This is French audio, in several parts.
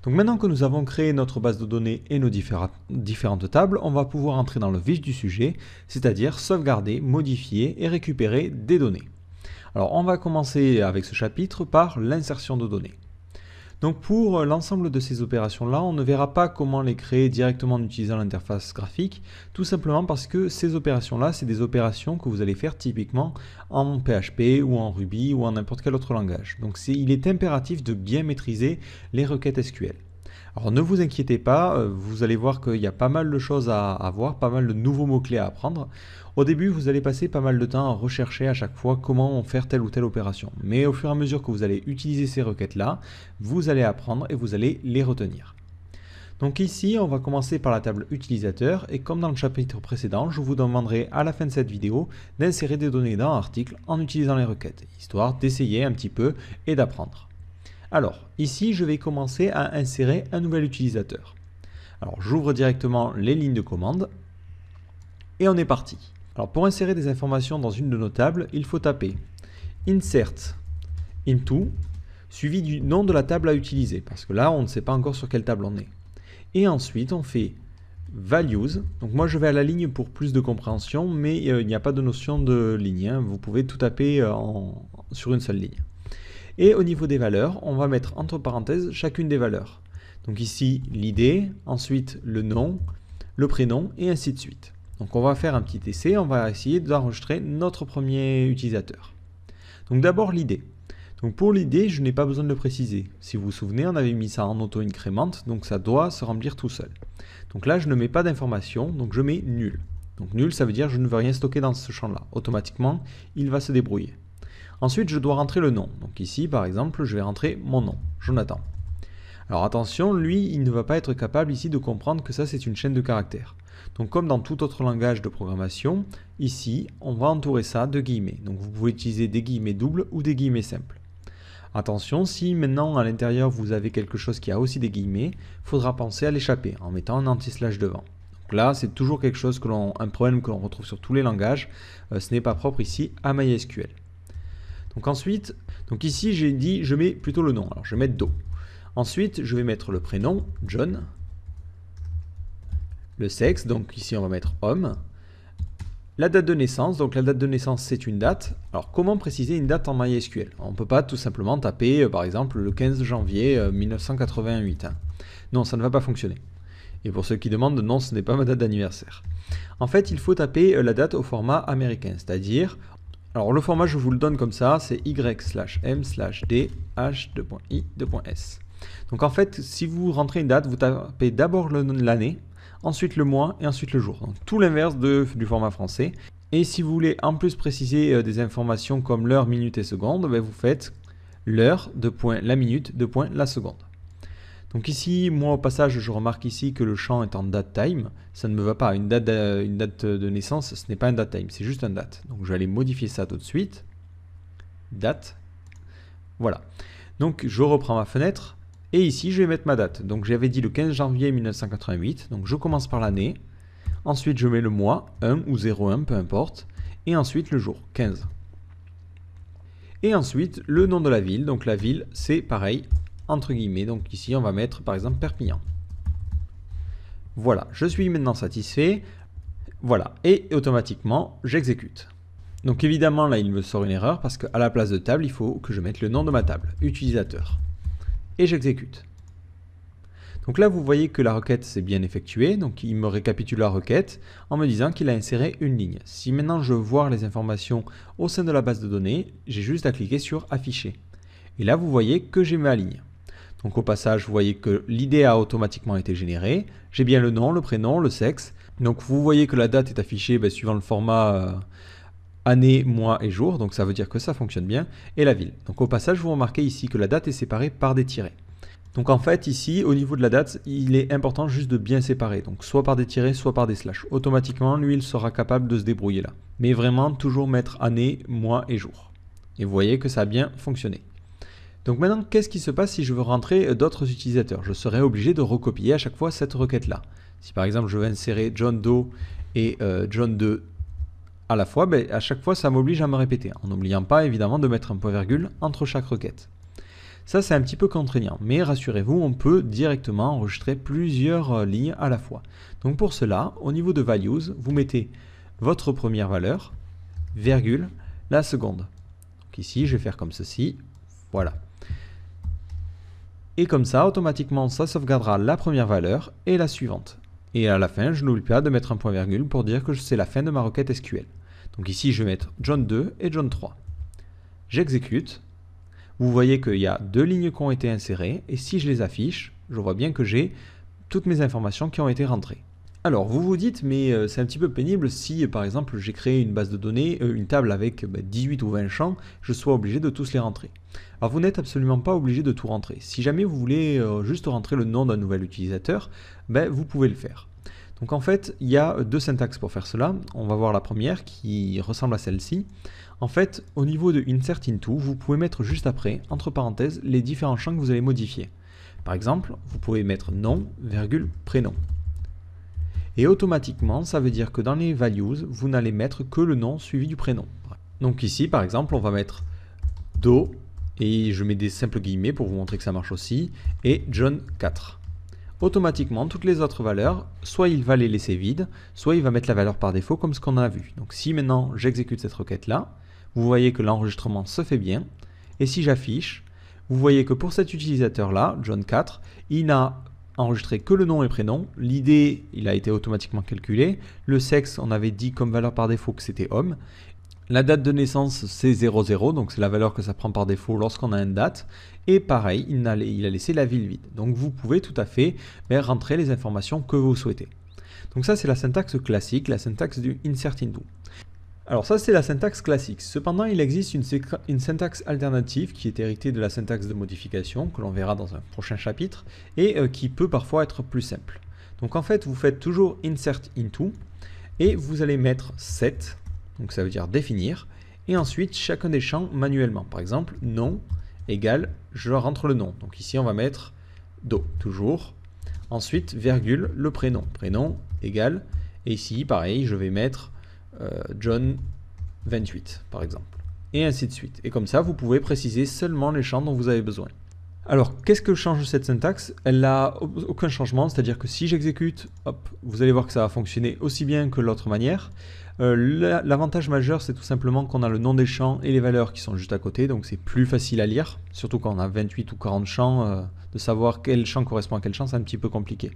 Donc maintenant que nous avons créé notre base de données et nos différentes tables, on va pouvoir entrer dans le vif du sujet, c'est-à-dire sauvegarder, modifier et récupérer des données. Alors on va commencer avec ce chapitre par l'insertion de données. Donc pour l'ensemble de ces opérations-là, on ne verra pas comment les créer directement en utilisant l'interface graphique, tout simplement parce que ces opérations-là, c'est des opérations que vous allez faire typiquement en PHP ou en Ruby ou en n'importe quel autre langage. Donc il est impératif de bien maîtriser les requêtes SQL. Alors ne vous inquiétez pas, vous allez voir qu'il y a pas mal de choses à voir, pas mal de nouveaux mots-clés à apprendre. Au début, vous allez passer pas mal de temps à rechercher à chaque fois comment faire telle ou telle opération. Mais au fur et à mesure que vous allez utiliser ces requêtes-là, vous allez apprendre et vous allez les retenir. Donc ici, on va commencer par la table utilisateur et comme dans le chapitre précédent, je vous demanderai à la fin de cette vidéo d'insérer des données dans l'article en utilisant les requêtes, histoire d'essayer un petit peu et d'apprendre. Alors, ici, je vais commencer à insérer un nouvel utilisateur. Alors, j'ouvre directement les lignes de commande et on est parti. Alors, pour insérer des informations dans une de nos tables, il faut taper insert into suivi du nom de la table à utiliser parce que là, on ne sait pas encore sur quelle table on est. Et ensuite, on fait values. Donc moi, je vais à la ligne pour plus de compréhension, mais il n'y a pas de notion de ligne, hein. Vous pouvez tout taper sur une seule ligne. Et au niveau des valeurs, on va mettre entre parenthèses chacune des valeurs. Donc ici, l'id, ensuite le nom, le prénom, et ainsi de suite. Donc on va faire un petit essai, on va essayer d'enregistrer notre premier utilisateur. Donc d'abord l'id. Donc pour l'id, je n'ai pas besoin de le préciser. Si vous vous souvenez, on avait mis ça en auto-incrémente, donc ça doit se remplir tout seul. Donc là, je ne mets pas d'information, donc je mets nul. Donc nul, ça veut dire que je ne veux rien stocker dans ce champ-là. Automatiquement, il va se débrouiller. Ensuite, je dois rentrer le nom. Donc ici, par exemple, je vais rentrer mon nom, Jonathan. Alors attention, lui, il ne va pas être capable ici de comprendre que ça, c'est une chaîne de caractères. Donc comme dans tout autre langage de programmation, ici, on va entourer ça de guillemets. Donc vous pouvez utiliser des guillemets doubles ou des guillemets simples. Attention, si maintenant à l'intérieur vous avez quelque chose qui a aussi des guillemets, il faudra penser à l'échapper en mettant un anti-slash devant. Donc là, c'est toujours quelque chose un problème que l'on retrouve sur tous les langages. Ce n'est pas propre ici à MySQL. Donc ensuite, ici j'ai dit je mets plutôt le nom, alors je vais mettre Do. Ensuite je vais mettre le prénom, John, le sexe, donc ici on va mettre homme, la date de naissance, donc la date de naissance c'est une date. Alors comment préciser une date en MySQL? On ne peut pas tout simplement taper par exemple le 15 janvier 1988. Hein. Non, ça ne va pas fonctionner. Et pour ceux qui demandent, non, ce n'est pas ma date d'anniversaire. En fait, il faut taper la date au format américain, c'est-à-dire alors le format je vous le donne comme ça, c'est y/m/d h2.i2.s. Donc en fait, si vous rentrez une date, vous tapez d'abord l'année, ensuite le mois et ensuite le jour. Donc tout l'inverse du format français. Et si vous voulez en plus préciser des informations comme l'heure, minute et seconde, vous faites l'heure, la minute, la seconde. Donc ici, moi au passage, je remarque ici que le champ est en datetime. Ça ne me va pas. Une date de naissance, ce n'est pas un datetime, c'est juste un date. Donc je vais aller modifier ça tout de suite. Date. Voilà. Donc je reprends ma fenêtre. Et ici, je vais mettre ma date. Donc j'avais dit le 15 janvier 1988. Donc je commence par l'année. Ensuite, je mets le mois, 1 ou 01, peu importe. Et ensuite, le jour, 15. Et ensuite, le nom de la ville. Donc la ville, c'est pareil, entre guillemets, donc ici on va mettre par exemple Perpignan. Voilà, je suis maintenant satisfait. Voilà, et automatiquement j'exécute. Donc évidemment là il me sort une erreur parce qu'à la place de table il faut que je mette le nom de ma table, utilisateur. Et j'exécute. Donc là vous voyez que la requête s'est bien effectuée, donc il me récapitule la requête en me disant qu'il a inséré une ligne. Si maintenant je veux voir les informations au sein de la base de données, j'ai juste à cliquer sur afficher. Et là vous voyez que j'ai ma ligne. Donc au passage, vous voyez que l'id a automatiquement été généré. J'ai bien le nom, le prénom, le sexe. Donc vous voyez que la date est affichée suivant le format année, mois et jour. Donc ça veut dire que ça fonctionne bien. Et la ville. Donc au passage, vous remarquez ici que la date est séparée par des tirets. Donc en fait ici, au niveau de la date, il est important juste de bien séparer. Donc soit par des tirets, soit par des slash. Automatiquement, lui, il sera capable de se débrouiller là. Mais vraiment, toujours mettre année, mois et jour. Et vous voyez que ça a bien fonctionné. Donc maintenant, qu'est-ce qui se passe si je veux rentrer d'autres utilisateurs? Je serai obligé de recopier à chaque fois cette requête-là. Si par exemple je veux insérer John Doe et John 2 à la fois, à chaque fois ça m'oblige à me répéter, en n'oubliant pas évidemment de mettre un point-virgule entre chaque requête. Ça, c'est un petit peu contraignant, mais rassurez-vous, on peut directement enregistrer plusieurs lignes à la fois. Donc pour cela, au niveau de values, vous mettez votre première valeur, virgule, la seconde. Donc ici, je vais faire comme ceci, voilà. Et comme ça, automatiquement, ça sauvegardera la première valeur et la suivante. Et à la fin, je n'oublie pas de mettre un point virgule pour dire que c'est la fin de ma requête SQL. Donc ici, je vais mettre John 2 et John 3. J'exécute. Vous voyez qu'il y a deux lignes qui ont été insérées. Et si je les affiche, je vois bien que j'ai toutes mes informations qui ont été rentrées. Alors, vous vous dites, mais c'est un petit peu pénible si, par exemple, j'ai créé une base de données, une table avec 18 ou 20 champs, je sois obligé de tous les rentrer. Alors, vous n'êtes absolument pas obligé de tout rentrer. Si jamais vous voulez juste rentrer le nom d'un nouvel utilisateur, vous pouvez le faire. Donc, en fait, il y a deux syntaxes pour faire cela. On va voir la première qui ressemble à celle-ci. En fait, au niveau de Insert Into, vous pouvez mettre juste après, entre parenthèses, les différents champs que vous allez modifier. Par exemple, vous pouvez mettre nom, virgule, prénom. Et automatiquement, ça veut dire que dans les values, vous n'allez mettre que le nom suivi du prénom. Donc ici, par exemple, on va mettre Do, et je mets des simples guillemets pour vous montrer que ça marche aussi, et John 4. Automatiquement, toutes les autres valeurs, soit il va les laisser vides, soit il va mettre la valeur par défaut comme ce qu'on a vu. Donc si maintenant j'exécute cette requête-là, vous voyez que l'enregistrement se fait bien, et si j'affiche, vous voyez que pour cet utilisateur-là, John 4, il n'a enregistré que le nom et prénom. L'ID, il a été automatiquement calculé. Le sexe, on avait dit comme valeur par défaut que c'était homme. La date de naissance, c'est 00, donc c'est la valeur que ça prend par défaut lorsqu'on a une date. Et pareil, il a laissé la ville vide. Donc vous pouvez tout à fait rentrer les informations que vous souhaitez. Donc ça, c'est la syntaxe classique, la syntaxe du Insert Into. Alors ça, c'est la syntaxe classique. Cependant, il existe une syntaxe alternative qui est héritée de la syntaxe de modification, que l'on verra dans un prochain chapitre, et qui peut parfois être plus simple. Donc en fait, vous faites toujours Insert Into, et vous allez mettre set, donc ça veut dire définir, et ensuite chacun des champs manuellement. Par exemple, nom égale, je rentre le nom. Donc ici, on va mettre Do, toujours. Ensuite, virgule, le prénom. Prénom égale, et ici, pareil, je vais mettre John 28 par exemple, et ainsi de suite. Et comme ça, vous pouvez préciser seulement les champs dont vous avez besoin. Alors, qu'est-ce que change cette syntaxe? Elle n'a aucun changement, c'est-à-dire que si j'exécute, hop, vous allez voir que ça va fonctionner aussi bien que l'autre manière. L'avantage majeur, c'est tout simplement qu'on a le nom des champs et les valeurs qui sont juste à côté, donc c'est plus facile à lire, surtout quand on a 28 ou 40 champs, de savoir quel champ correspond à quel champ, c'est un petit peu compliqué.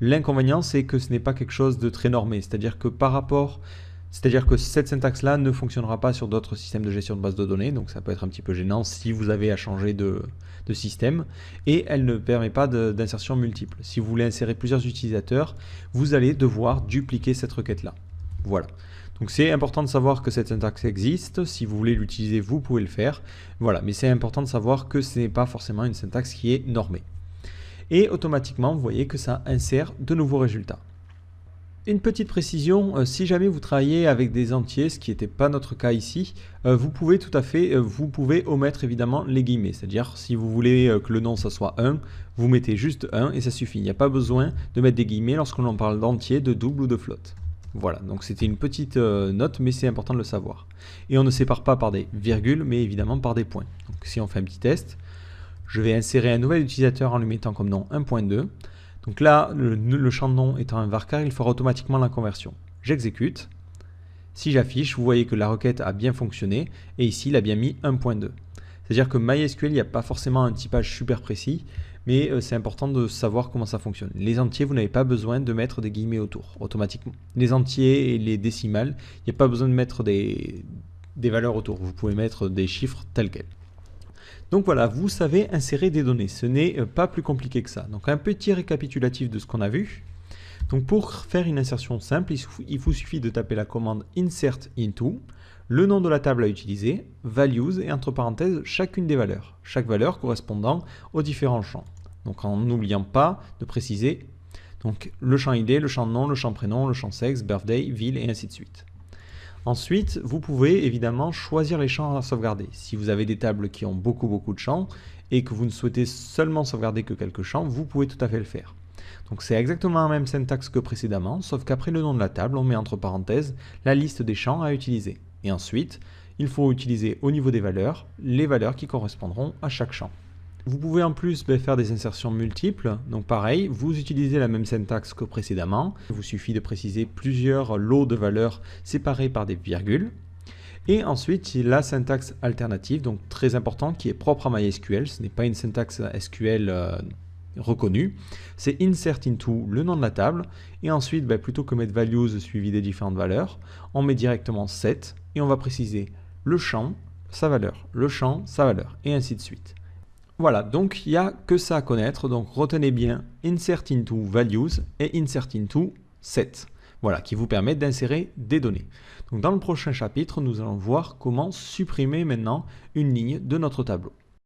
L'inconvénient, c'est que ce n'est pas quelque chose de très normé, c'est-à-dire que cette syntaxe-là ne fonctionnera pas sur d'autres systèmes de gestion de base de données, donc ça peut être un petit peu gênant si vous avez à changer de système, et elle ne permet pas d'insertion multiple. Si vous voulez insérer plusieurs utilisateurs, vous allez devoir dupliquer cette requête-là. Voilà. Donc c'est important de savoir que cette syntaxe existe. Si vous voulez l'utiliser, vous pouvez le faire. Voilà, mais c'est important de savoir que ce n'est pas forcément une syntaxe qui est normée. Et automatiquement, vous voyez que ça insère de nouveaux résultats. Une petite précision, si jamais vous travaillez avec des entiers, ce qui n'était pas notre cas ici, vous pouvez tout à fait, vous pouvez omettre évidemment les guillemets. C'est-à-dire, si vous voulez que le nom ça soit 1, vous mettez juste 1 et ça suffit. Il n'y a pas besoin de mettre des guillemets lorsque l'on parle d'entier, de double ou de flotte. Voilà, donc c'était une petite note, mais c'est important de le savoir. Et on ne sépare pas par des virgules, mais évidemment par des points. Donc si on fait un petit test, je vais insérer un nouvel utilisateur en lui mettant comme nom 1.2. Donc là, le champ de nom étant un varchar, il fera automatiquement la conversion. J'exécute. Si j'affiche, vous voyez que la requête a bien fonctionné, et ici, il a bien mis 1.2. C'est-à-dire que MySQL, il n'y a pas forcément un typage super précis, mais c'est important de savoir comment ça fonctionne. Les entiers, vous n'avez pas besoin de mettre des guillemets autour, automatiquement. Les entiers et les décimales, il n'y a pas besoin de mettre des valeurs autour. Vous pouvez mettre des chiffres tels quels. Donc voilà, vous savez insérer des données. Ce n'est pas plus compliqué que ça. Donc un petit récapitulatif de ce qu'on a vu. Donc pour faire une insertion simple, il vous suffit de taper la commande Insert Into, le nom de la table à utiliser, Values et entre parenthèses chacune des valeurs. Chaque valeur correspondant aux différents champs. Donc en n'oubliant pas de préciser donc, le champ ID, le champ nom, le champ prénom, le champ sexe, birthday, ville et ainsi de suite. Ensuite, vous pouvez évidemment choisir les champs à sauvegarder. Si vous avez des tables qui ont beaucoup de champs et que vous ne souhaitez seulement sauvegarder que quelques champs, vous pouvez tout à fait le faire. Donc c'est exactement la même syntaxe que précédemment, sauf qu'après le nom de la table, on met entre parenthèses la liste des champs à utiliser. Et ensuite, il faut utiliser au niveau des valeurs, les valeurs qui correspondront à chaque champ. Vous pouvez en plus faire des insertions multiples. Donc pareil, vous utilisez la même syntaxe que précédemment. Il vous suffit de préciser plusieurs lots de valeurs séparés par des virgules. Et ensuite, la syntaxe alternative, donc très importante, qui est propre à MySQL. Ce n'est pas une syntaxe SQL reconnue. C'est insert into le nom de la table. Et ensuite, plutôt que mettre values suivi des différentes valeurs, on met directement set et on va préciser le champ, sa valeur, le champ, sa valeur, et ainsi de suite. Voilà, donc il n'y a que ça à connaître. Donc retenez bien insert into values et insert into set. Voilà, qui vous permettent d'insérer des données. Donc dans le prochain chapitre, nous allons voir comment supprimer maintenant une ligne de notre tableau.